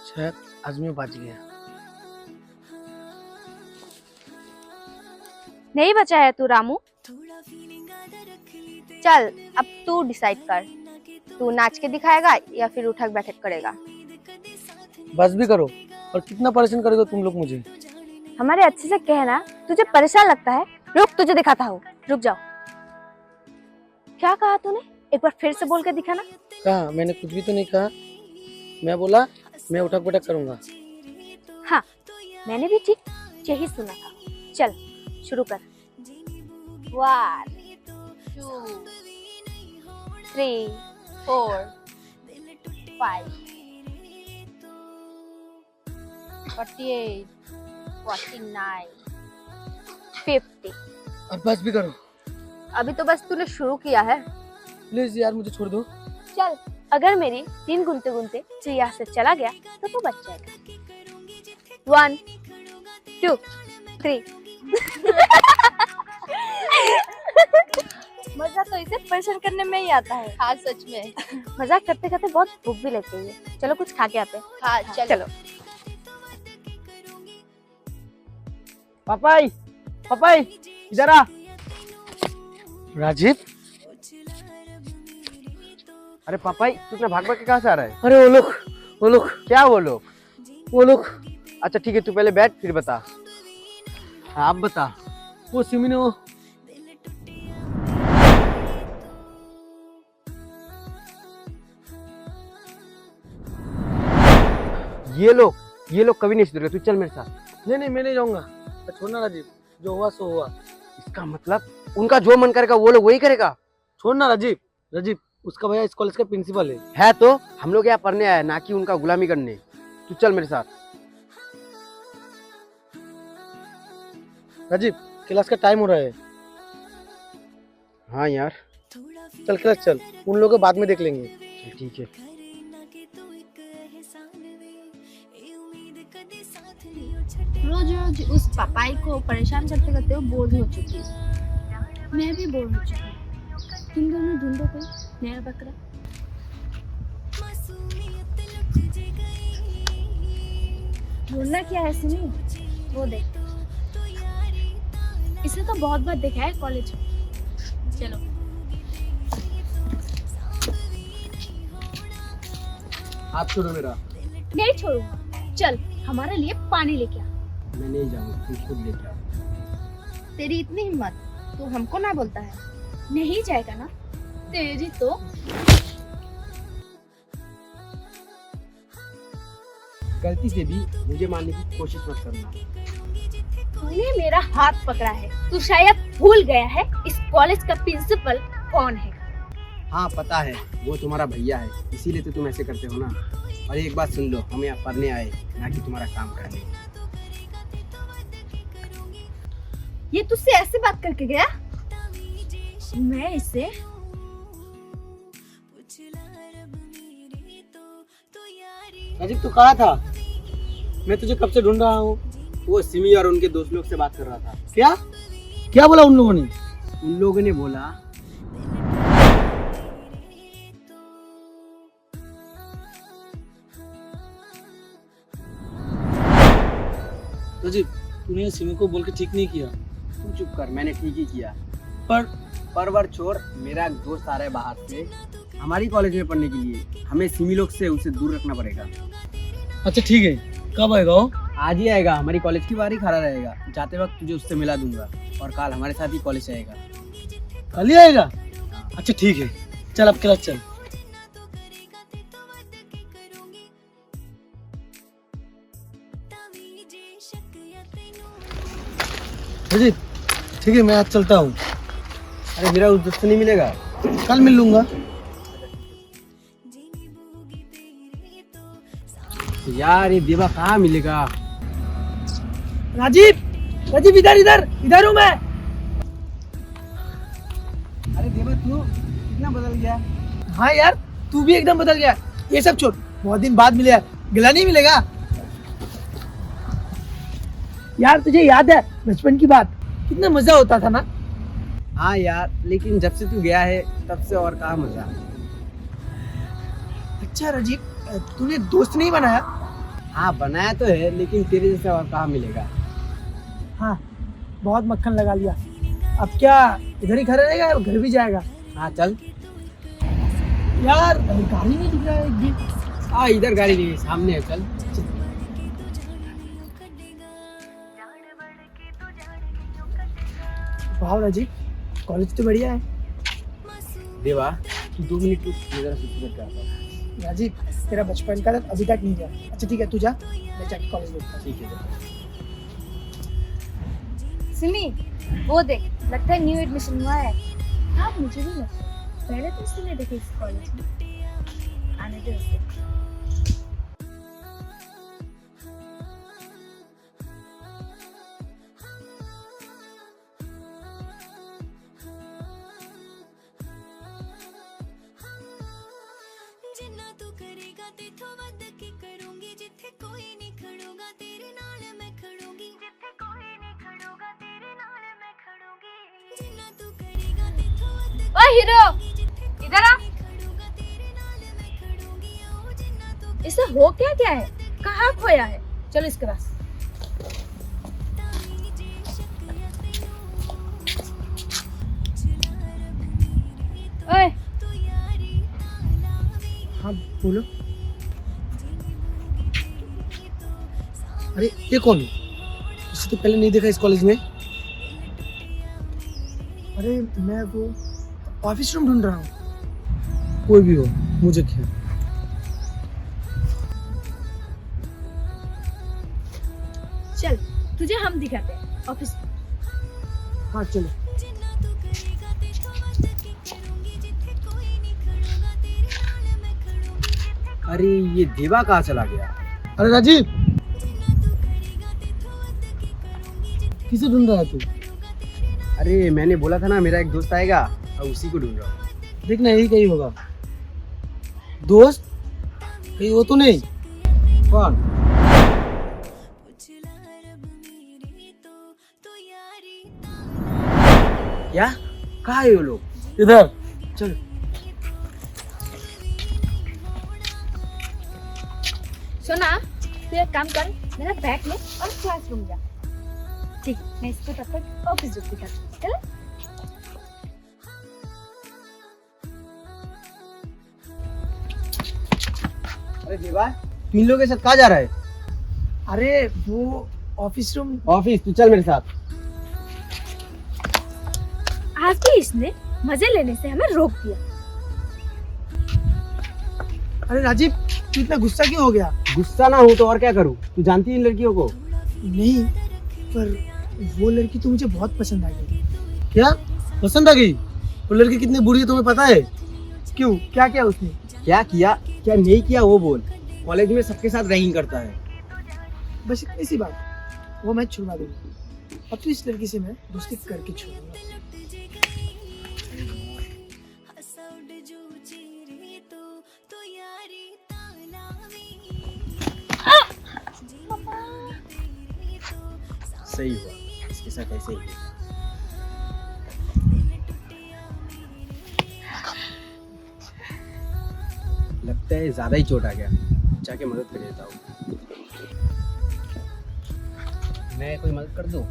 शायद आज मैं बच गया। नहीं बचा है तू रामू। चल अब तू डिसाइड कर, तू नाच के दिखाएगा या फिर उठक बैठक करेगा। बस भी करो, और कितना परेशान करोगे तुम लोग मुझे। हमारे अच्छे से कहना, तुझे परेशान लगता है। रुक तुझे दिखाता हूँ, रुक जाओ। क्या कहा तूने, एक बार फिर से बोल के दिखाना। कहा? मैंने कुछ भी तो नहीं कहा। मैं बोला मैं उठक बैठक करूंगा। हाँ मैंने भी ठीक यही सुना था। चल शुरू कर। 1 2 3 4 5 48 49 50। अब बस भी करो अभी तो बस तूने शुरू किया है। प्लीज यार, मुझे छोड़ दो। चल अगर मेरी 3 गुनते गुनते तू यहाँ से चला गया तो तू बच जाएगा। 1 2 3। मजा तो इसे परेशान करने में ही आता है। हाँ सच में। मजाक करते करते बहुत भूख भी लगती है। चलो कुछ खा के आते हैं। हाँ चलो। पापाई, पापाई इधर आ। राजीव, अरे पापाई तू इतना भाग भाग के कहाँ से आ रहा है? अरे वो लोग क्या वो लोग? वो लोग अच्छा ठीक है, तू पहले बैठ फिर बता। हाँ आप बता। वो सिमी ने ये लोग कभी नहीं सुधरेगा, तू चल मेरे साथ। नहीं मैं नहीं जाऊंगा। छोड़ना राजीव, जो हुआ सो हुआ। इसका मतलब उनका जो मन करेगा वो लोग वही करेगा। छोड़ना राजीव। राजीव, उसका भैया इस कॉलेज का प्रिंसिपल है। है तो हम लोग यहाँ पढ़ने आए ना कि उनका गुलामी करने। तू चल मेरे साथ। राजीव, क्लास का टाइम हो रहा है। हाँ यार चल क्लास चल, उन लोगों को बाद में देख लेंगे। चल ठीक है। रोज रोज उस पापाई को परेशान करते करते वो बोर हो चुकी है। मैं भी बोर हो चुकी हूँ। तुम दोनों ढूंढो कोई नया बकरा। ढूंढना क्या है सिमी, वो देख। इसे तो बहुत बार देखा है कॉलेज में। चलो हाथ छोड़ो मेरा। नहीं छोड़ूंगा। चल हमारे लिए पानी लेके आ। मैं नहीं जाऊंगा, तू खुद लेके आ। तेरी इतनी हिम्मत, तू हमको ना बोलता है। नहीं जाएगा ना तेरी तो। गलती से भी मुझे मारने की कोशिश मत करना। तूने मेरा हाथ पकड़ा है। तू शायद भूल गया है इस कॉलेज का प्रिंसिपल कौन है। हाँ पता है, वो तुम्हारा भैया है, इसीलिए तो तुम ऐसे करते हो ना। और एक बात सुन लो, हम यहाँ पढ़ने आए ना कि तुम्हारा काम करने। ये तुझसे ऐसे बात करके गया? मैं इसे राजीव, तू कहाँ था? मैं तुझे कब से ढूंढ रहा हूँ। वो सिमी और उनके दोस्त लोग से बात कर रहा था। क्या क्या बोला उन लोगों ने? उन लोगों ने बोला राजीव, तूने सिमी को बोल के ठीक नहीं किया। तू चुप कर, मैंने ठीक ही किया। पर परवर छोड़, मेरा एक दोस्त आ रहा है बाहर से हमारी कॉलेज में पढ़ने के लिए। हमें सिमी लोग से उसे दूर रखना पड़ेगा। अच्छा ठीक है, कब आएगा वो? आज ही आएगा, हमारी कॉलेज की बारी खड़ा रहेगा। जाते वक्त तुझे उससे मिला दूंगा और कल हमारे साथ ही कॉलेज आएगा। कल ही आएगा? अच्छा ठीक है, चल अब क्लास चल। राजीव ठीक है, मैं आज चलता हूँ। अरे मेरा उस दोस्त से नहीं मिलेगा? कल मिल लूंगा। यार ये देवा कहाँ मिलेगा? राजीव, राजीव इधर इधर इधर हूँ मैं। अरे देवा तू कितना बदल गया। हाँ यार, तू भी एकदम बदल गया। ये सब छोड़, बहुत दिन बाद मिले, गला नहीं मिलेगा। यार तुझे याद है बचपन की बात, कितना मजा होता था ना। हाँ यार, लेकिन जब से तू गया है तब से और कहाँ मजा। अच्छा राजीव, तूने दोस्त नहीं बनाया? हाँ बनाया तो है, लेकिन तेरे जैसा और कहाँ मिलेगा। हाँ, बहुत मक्खन लगा लिया। अब क्या इधर ही खड़ा रहेगा या घर भी जाएगा? हाँ चल। यार गाड़ी नहीं दिख रहा है एक भी। हाँ इधर गाड़ी नहीं है, सामने है, चल। वाह राजीव, कॉलेज तो बढ़िया है। देवा तू 2 मिनट रुक, मैं जरा सुसु करके आता हूँ। राजीव, तेरा बचपन का दर्द अभी तक नहीं गया। अच्छा ठीक है, तू जा, मैं जाके कॉलेज देखता हूँ। ठीक है जा। सिमी, वो देख, लगता है न्यू एडमिशन हुआ है। हाँ मुझे भी लगता है, पहले तो इससे नहीं देखे इस कॉलेज में, आने दे उसे। जिन्ना तू करेगा तेथों वध की करूंगी, जिथे कोई नहीं खड़ूगा तेरे नाल मैं खड़ूंगी, जिथे कोई नहीं खड़ूगा तेरे नाल मैं खड़ूंगी, जिन्ना तू करेगा तेथों वध की ओए हीरो, जिथे इधर आ। खड़ूगा तेरे नाल मैं खड़ूंगी, ओ जिन्ना तू इसे हो क्या है? कहाँ खोया है? चलो इसके पास। ताई जे शक्तियत चला रब मेरे तो ओए, तू यारी लावी हाँ बोलो। अरे ये कौन है? इसे तो पहले नहीं देखा इस कॉलेज में। अरे मैं वो ऑफिस रूम ढूंढ रहा हूँ। कोई भी हो, मुझे क्या। चल तुझे हम दिखाते हैं ऑफिस। हाँ चलो। जिन्ना तू करेगा तेथों वध की करूंगी, जिथे कोई नहीं खड़ूगा तेरे नाल मैं खड़ूंगी, अरे ये देवा कहाँ चला गया? अरे राजीव, जिन्ना तू करेगा तेथों वध की करूंगी, जिथे किसे ढूंढ रहा है तू? अरे मैंने बोला था ना मेरा एक दोस्त आएगा, अब उसी को ढूंढ रहा हूँ। देखना यही कहीं होगा। दोस्त कहीं वो तो नहीं? कौन? पुछला रब मेरे तो यारी क्या? कहाँ है वो लोग? इधर। चल। सुना, तू एक काम कर, मेरा बैग ले और क्लासरूम जा। ठीक, मैं इसको तब तक ऑफिस रुक दिखाती हूँ। चल। अरे देवा तू इन लोगों के साथ कहाँ जा रहा है? अरे वो ऑफिस रूम। ऑफिस, तू चल मेरे साथ। आज भी इसने मजे लेने से हमें रोक दिया। अरे राजीव, तू इतना गुस्सा क्यों हो गया? गुस्सा ना हूँ तो और क्या करूँ? तू जानती है इन लड़कियों को? नहीं, पर वो लड़की तो मुझे बहुत पसंद आ गई। क्या पसंद आ गई? वो लड़की कितनी बुरी है तुम्हें पता है? क्यों, क्या किया उसने? क्या किया क्या नहीं किया वो बोल। कॉलेज में सबके साथ रैगिंग करता है। बस इतनी सी बात, वो मैं छुड़वा दूंगा। अब तो इस लड़की से मैं दोस्ती करके छोड़ूंगा। हसौड जो चीरे तो यारी तालावी तेरे तो सही हुआ, इसके साथ ऐसे ही। दिल टूटिया मेरे लगता है ज्यादा ही चोट आ गया, जाके मदद कर देता हूँ। मैं कोई मदद कर दूँ?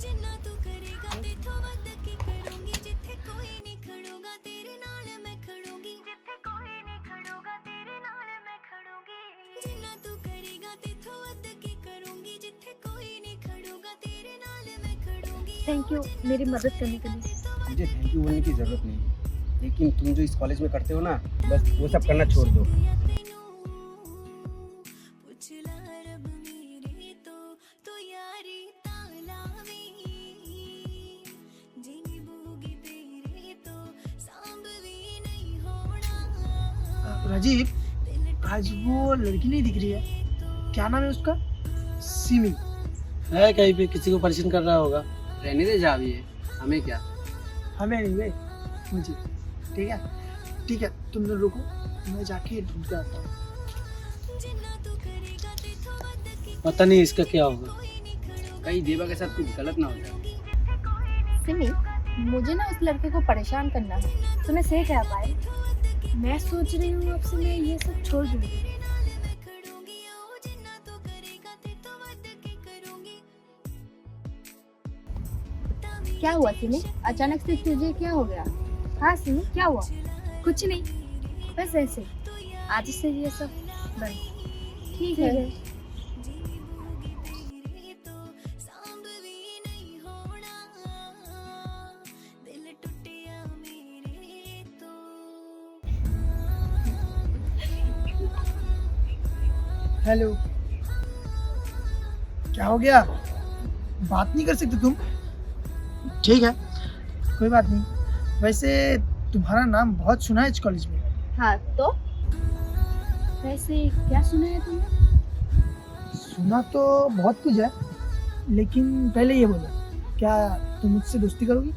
जिन्ना तू करेगा तेथों वध की करूंगी, जिथे कोई नहीं खड़ूगा तेरे नाल मैं खड़ूंगी, जिथे कोई नहीं खड़ूगा तेरे नाल मैं खड़ूंगी, जिन्ना तू करेगा तेथों वध की करूंगी, जिथे कोई नहीं खड़ूगा तेरे नाल मैं खड़ूंगी। थैंक यू मेरी मदद करने के लिए। मुझे थैंक यू बोलने की जरूरत नहीं है, लेकिन तुम जो इस कॉलेज में करते हो ना, बस वो सब करना छोड़ दो। पुछला रब मेरे तो यारी तालावी जिनी बूगी तेरे तो सांभवी नहीं होना। राजीव, आज वो लड़की नहीं दिख रही है। क्या नाम है उसका? सिमी है। कहीं पे किसी को परेशान कर रहा होगा। रहने दे जा अभी, हमें क्या। हमें नहीं भाई, मुझे। ठीक है ठीक है, तुम लोग रुको, मैं जाके ढूंढ के आता हूँ। पता नहीं इसका क्या होगा। कहीं देवा के साथ कुछ गलत ना हो जाए। सिमी, मुझे ना उस लड़के को परेशान करना है, तुम्हें से क्या पाए? मैं सोच रही हूँ अब से मैं ये सब छोड़ दूंगी। खड़ूंगी ओ जिन्ना तू करेगा ते तो वध के करूंगी क्या हुआ सिमी? अचानक से तुझे क्या हो गया? हाँ सिमी, क्या हुआ? कुछ नहीं, बस ऐसे। आज से ये सब बंद। ठीक है। तेरे तो सांभ भी नहीं होना दिल टूटिया मेरे तो हेलो, क्या हो गया? बात नहीं कर सकते तुम? ठीक है, कोई बात नहीं। वैसे तुम्हारा नाम बहुत सुना है इस कॉलेज में। हाँ तो वैसे क्या सुना है तुमने? सुना तो बहुत कुछ है, लेकिन पहले ये बोलो, क्या तुम मुझसे दोस्ती करोगी?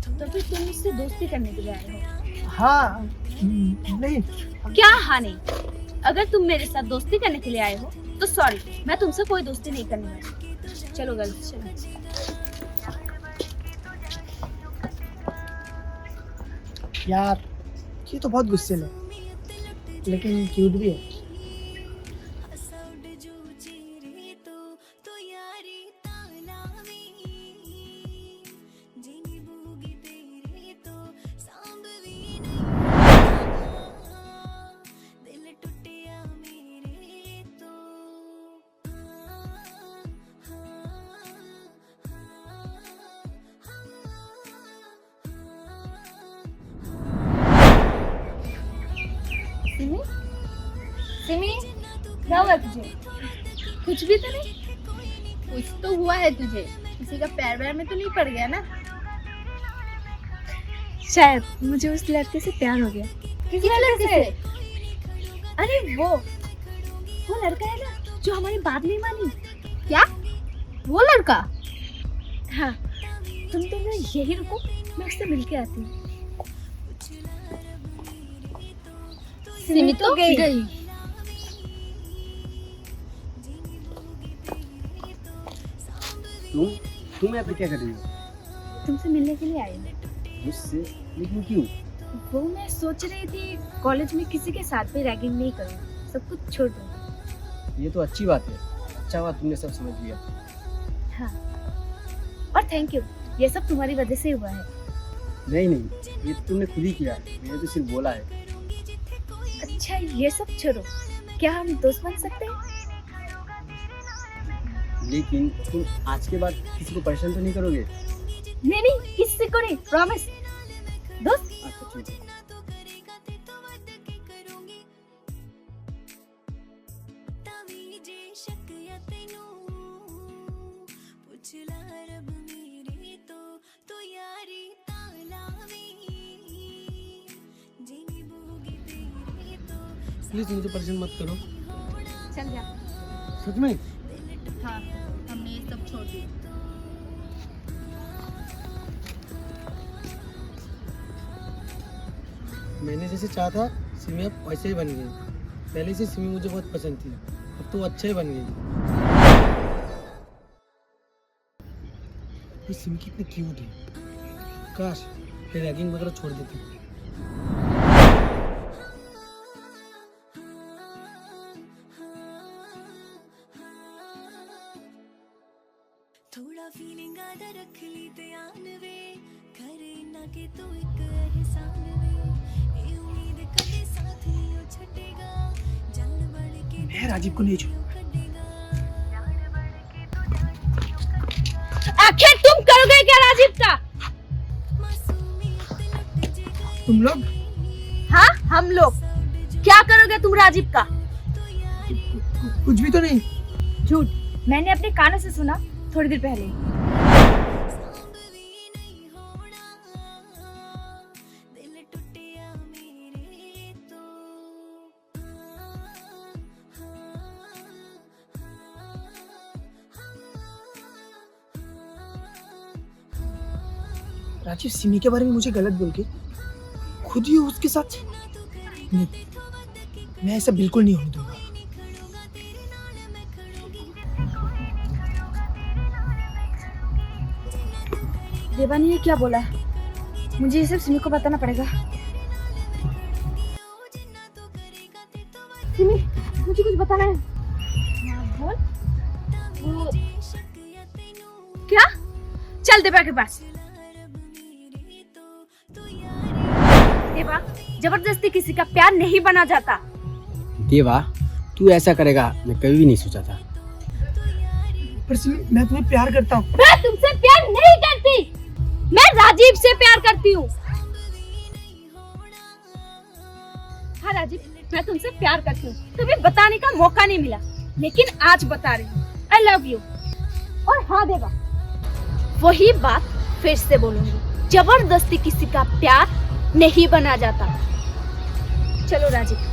तो फिर तुम मुझसे दोस्ती करने के लिए आए हो? हाँ। नहीं। क्या हाँ नहीं? अगर तुम मेरे साथ दोस्ती करने के लिए आए हो तो सॉरी, मैं तुमसे कोई दोस्ती नहीं करने वाली। चलो गर्ल्स चलो। यार ये तो बहुत गुस्से में, लेकिन क्यूट भी है। असौड जो चेरे तो यारी तालावी जिनी बूगी तेरे तो सांभ भी नहीं दिल टूटिया मेरे तो सिमी, सिमी, क्या हुआ तुझे? कुछ भी तो नहीं। कुछ तो हुआ है तुझे, किसी का पैर वैर में तो नहीं पड़ गया ना? शायद मुझे उस लड़के से प्यार हो गया। किस लड़के से? अरे वो लड़का है ना जो हमारी बात नहीं मानी। क्या? वो लड़का? हाँ, तुम तो ना यही रुको, मैं उससे मिलके आती हूँ। सिमी तो गई। तुम यहाँ पे क्या कर रही हो? तुमसे मिलने के लिए आई हूँ। मुझसे? लेकिन क्यों? वो मैं सोच रही थी कॉलेज में किसी के साथ भी रैगिंग नहीं करूँ, सब कुछ छोड़ दूँ। ये तो अच्छी बात है। अच्छा हुआ तुमने सब समझ लिया। हाँ, और थैंक यू, ये सब तुम्हारी वजह से हुआ है। नहीं नहीं, ये तो तुमने खुद ही किया, मैंने तो सिर्फ बोला है। अच्छा ये सब छोड़ो, क्या हम दोस्त बन सकते हैं? लेकिन तुम आज के बाद किसी को परेशान तो नहीं करोगे? नहीं नहीं, किसी को नहीं, प्रॉमिस। दोस्त? अच्छा ठीक है। तो करेगा ते तो वध के करूंगी तावी जे शक या तेनू पुछ ला रब मेरे तो यारी तालावी जिनी बूगी तेरे तो प्लीज मुझे परेशान मत करो। चल जा। सच में? हाँ, हमने ये सब छोड़ दिया। मैंने जैसे चाहा था सिमी अब वैसे ही बन गई। पहले से सिमी मुझे बहुत पसंद थी, अब तो अच्छा ही बन गई। ये सिमी कितनी क्यूट है, काश ये रैगिंग वगैरह छोड़ देती। थोड़ा फीलिंग आदा रख ली ध्यान वे करे ना के तू एक एहसान वे ए उम्मीद कदे साथ नहीं छटेगा जान बढ़ के मैं राजीव को नहीं छोड़ूंगा। आखिर तुम करोगे क्या राजीव का? मासूमियत लुट जेगा तुम लोग? हाँ हम लोग। क्या करोगे तुम राजीव का? कुछ भी तो नहीं। झूठ, मैंने अपने कानों से सुना थोड़ी देर पहले। सांभ भी नहीं होना दिल टूटिया मेरे तो राजीव सिमी के बारे में मुझे गलत बोल के खुद ही उसके साथ। नहीं, मैं ऐसा बिल्कुल नहीं होने दूंगा। देवानी ने क्या बोला है? मुझे ये सब सिमी को बताना पड़ेगा। सिमी, मुझे कुछ बताना है। हाँ, बोल। वो क्या? चल देवा के पास। देवा, जबरदस्ती किसी का प्यार नहीं बना जाता। देवा, तू ऐसा करेगा मैं कभी भी नहीं सोचा था। पर सिमी, मैं तुम्हें प्यार करता हूँ। मैं तुमसे प्यार नहीं करती, मैं राजीव से प्यार करती हूँ। हाँ राजीव, मैं तुमसे प्यार करती हूँ, तुम्हें बताने का मौका नहीं मिला, लेकिन आज बता रही हूँ। I love you. और हाँ देवा, वही बात फिर से बोलूंगी, जबरदस्ती किसी का प्यार नहीं बना जाता। चलो राजीव।